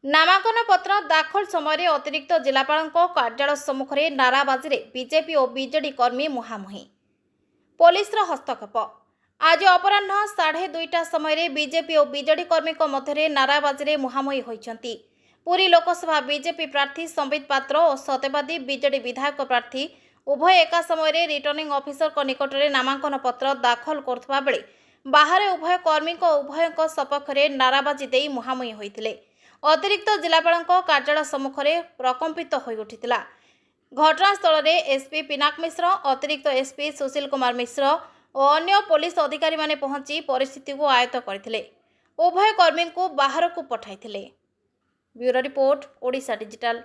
नामांकन पत्र दाखल समय अतिरिक्त जिलापाल कार्यालय सम्मुख में नाराबाजी बीजेपी और बीजेडी कर्मी मुहांमुही पुलिस हस्तक्षेप। आज अपराह 2:30 समय बीजेपी और बीजेडी कर्मी मध्य नाराबाजी मुहांमुही होती। पुरी लोकसभा बीजेपी प्रार्थी संबित पात्र और सत्यवादी बीजेडी विधायक प्रार्थी उभय एका समय रिटर्निंग ऑफिसर निकट में नामांकन पत्र दाखल करुवा बेले बाहर उभय कर्मी उभय सपक्ष में नाराबाजी दे मुहांमुही होते। अतिरिक्त जिलापाल कार्यालय सम्मुख में प्रकंपित हो उठिला। घटनास्थल में एसपी पिनाक मिश्र, अतिरिक्त एसपी सुशील कुमार मिश्र और अन्य पुलिस अधिकारी माने पहुंची परिस्थिति को आयत्त करथिले। उभय कर्मी को बाहर को पठाइथिले। Bureau report, Odisha digital.